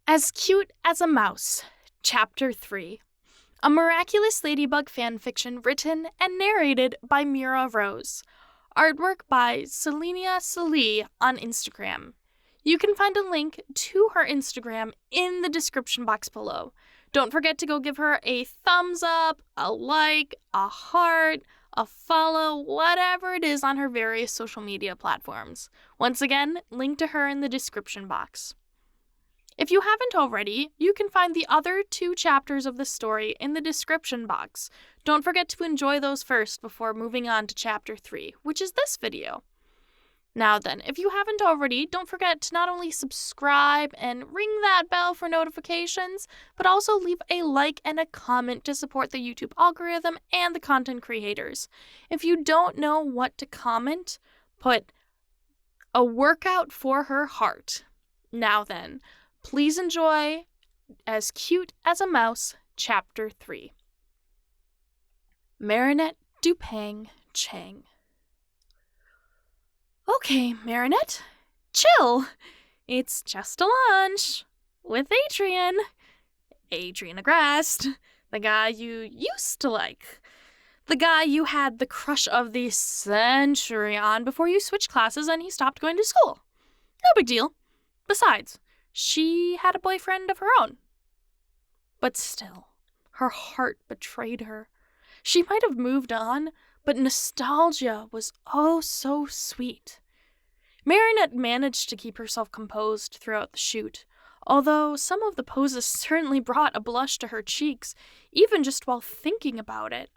As Cute as a Mouse, Chapter 3. A Miraculous Ladybug Fanfiction written and narrated by Mira Rose. Artwork by Selenia on Instagram. You can find a link to her Instagram in the description box below. Don't forget to go give her a thumbs up, a like, a heart, a follow, whatever it is on her various social media platforms. Once again, link to her in the description box. If you haven't already, you can find the other 2 chapters of the story in the description box. Don't forget to enjoy those first before moving on to Chapter 3, which is this video. Now then, if you haven't already, don't forget to not only subscribe and ring that bell for notifications, but also leave a like and a comment to support the YouTube algorithm and the content creators. If you don't know what to comment, put a workout for her heart. Now then, please enjoy As Cute as a Mouse, Chapter 3. Marinette Dupang Chang. Okay, Marinette, chill. It's just a lunch with Adrien. Adrien Agrest, the guy you used to like. The guy you had the crush of the century on before you switched classes and he stopped going to school. No big deal. Besides, she had a boyfriend of her own. But still, her heart betrayed her. She might have moved on, but nostalgia was oh so sweet. Marinette managed to keep herself composed throughout the shoot, although some of the poses certainly brought a blush to her cheeks, even just while thinking about it.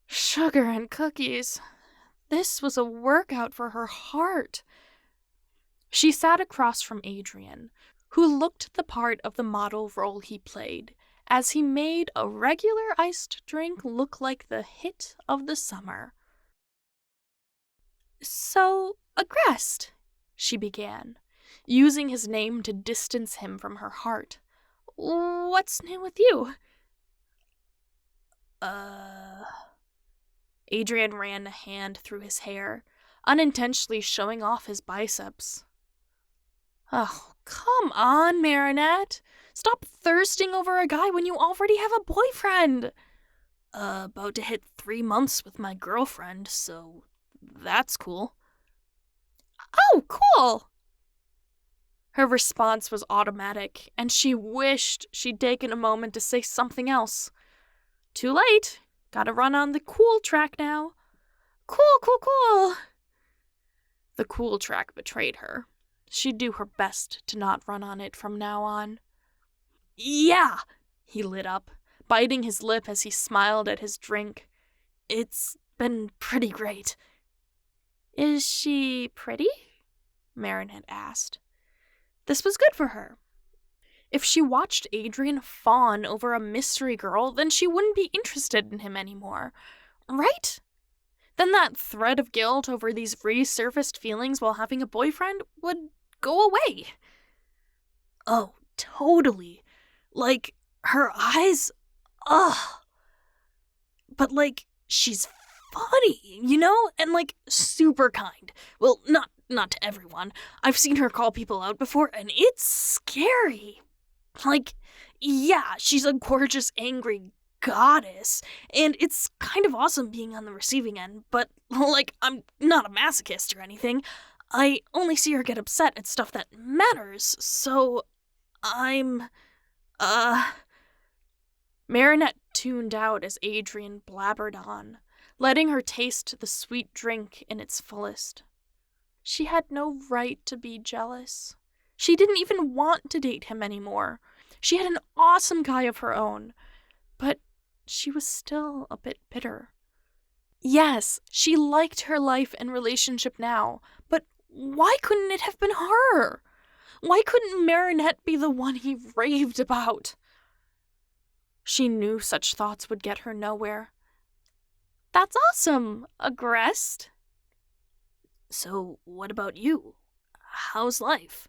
Sugar and cookies. This was a workout for her heart. She sat across from Adrien, who looked the part of the model role he played, as he made a regular iced drink look like the hit of the summer. So, Agrest, she began, using his name to distance him from her heart. What's new with you? Adrien ran a hand through his hair, unintentionally showing off his biceps. Oh, come on, Marinette. Stop thirsting over a guy when you already have a boyfriend. About to hit 3 months with my girlfriend, so that's cool. Oh, cool! Her response was automatic, and she wished she'd taken a moment to say something else. Too late. Gotta run on the cool track now. Cool. The cool track betrayed her. She'd do her best to not run on it from now on. Yeah, he lit up, biting his lip as he smiled at his drink. It's been pretty great. Is she pretty? Marinette asked. This was good for her. If she watched Adrien fawn over a mystery girl, then she wouldn't be interested in him anymore, right? Then that thread of guilt over these resurfaced feelings while having a boyfriend would go away. Oh, totally. Like, her eyes, But, she's funny, you know? And, super kind. Well, not to everyone. I've seen her call people out before, and it's scary. Yeah, she's a gorgeous, angry goddess, and it's kind of awesome being on the receiving end, but, I'm not a masochist or anything. I only see her get upset at stuff that matters, so I'm, Marinette tuned out as Adrien blabbered on, letting her taste the sweet drink in its fullest. She had no right to be jealous. She didn't even want to date him anymore. She had an awesome guy of her own, but she was still a bit bitter. Yes, she liked her life and relationship now, but why couldn't it have been her? Why couldn't Marinette be the one he raved about? She knew such thoughts would get her nowhere. That's awesome, Agrest. So, what about you? How's life?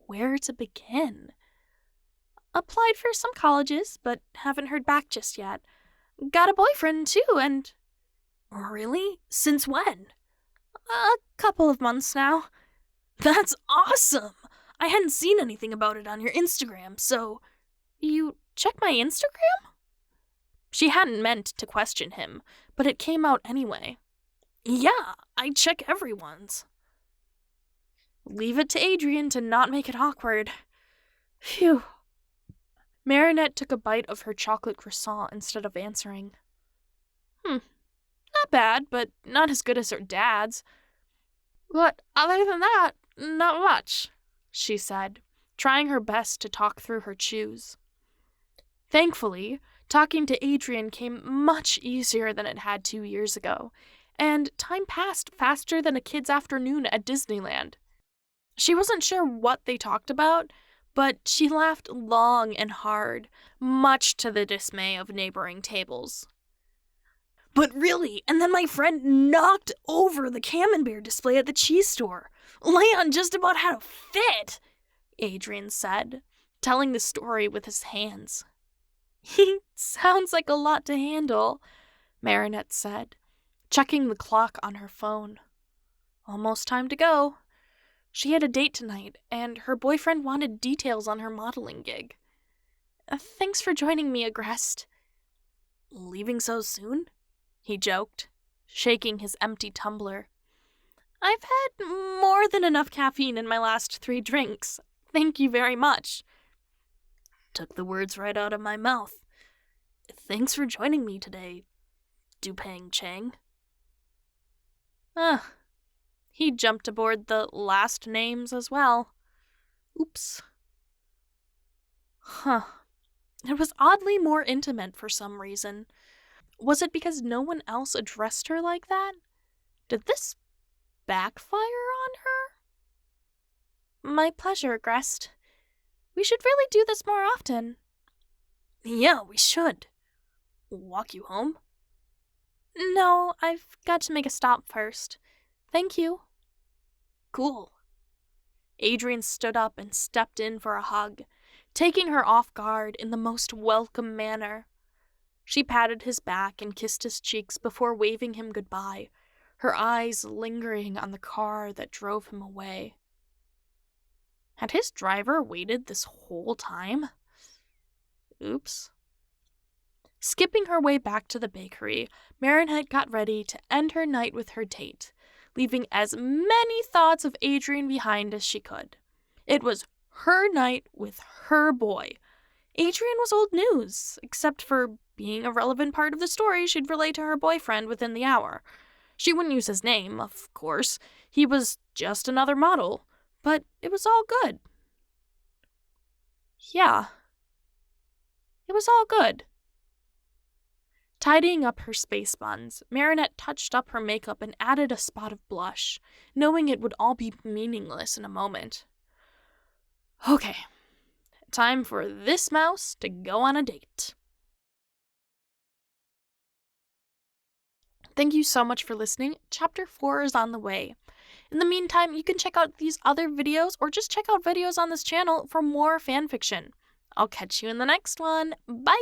Where to begin? Applied for some colleges, but haven't heard back just yet. Got a boyfriend, too, and... Really? Since when? A couple of months now. That's awesome! I hadn't seen anything about it on your Instagram, so... You check my Instagram? She hadn't meant to question him, but it came out anyway. Yeah, I check everyone's. Leave it to Adrien to not make it awkward. Phew. Marinette took a bite of her chocolate croissant instead of answering. Not bad, but not as good as her dad's. But other than that, not much, she said, trying her best to talk through her chews. Thankfully, talking to Adrien came much easier than it had 2 years ago, and time passed faster than a kid's afternoon at Disneyland. She wasn't sure what they talked about, but she laughed long and hard, much to the dismay of neighboring tables. But really, and then my friend knocked over the camembert display at the cheese store. Leon just about had a fit, Adrien said, telling the story with his hands. He sounds like a lot to handle, Marinette said, checking the clock on her phone. Almost time to go. She had a date tonight, and her boyfriend wanted details on her modeling gig. Thanks for joining me, Agreste. Leaving so soon? He joked, shaking his empty tumbler. I've had more than enough caffeine in my last 3 drinks. Thank you very much. Took the words right out of my mouth. Thanks for joining me today, Dupang Chang. He jumped aboard the last names as well. Oops. It was oddly more intimate for some reason. Was it because no one else addressed her like that? Did this backfire on her? My pleasure, Agreste. We should really do this more often. Yeah, we should. Walk you home? No, I've got to make a stop first. Thank you. Cool. Adrien stood up and stepped in for a hug, taking her off guard in the most welcome manner. She patted his back and kissed his cheeks before waving him goodbye, her eyes lingering on the car that drove him away. Had his driver waited this whole time? Oops. Skipping her way back to the bakery, Marinette got ready to end her night with her date, leaving as many thoughts of Adrien behind as she could. It was her night with her boy. Adrien was old news, except for being a relevant part of the story she'd relay to her boyfriend within the hour. She wouldn't use his name, of course. He was just another model, but it was all good. Yeah. It was all good. Tidying up her space buns, Marinette touched up her makeup and added a spot of blush, knowing it would all be meaningless in a moment. Okay, time for this mouse to go on a date. Thank you so much for listening. Chapter 4 is on the way. In the meantime, you can check out these other videos or just check out videos on this channel for more fanfiction. I'll catch you in the next one. Bye!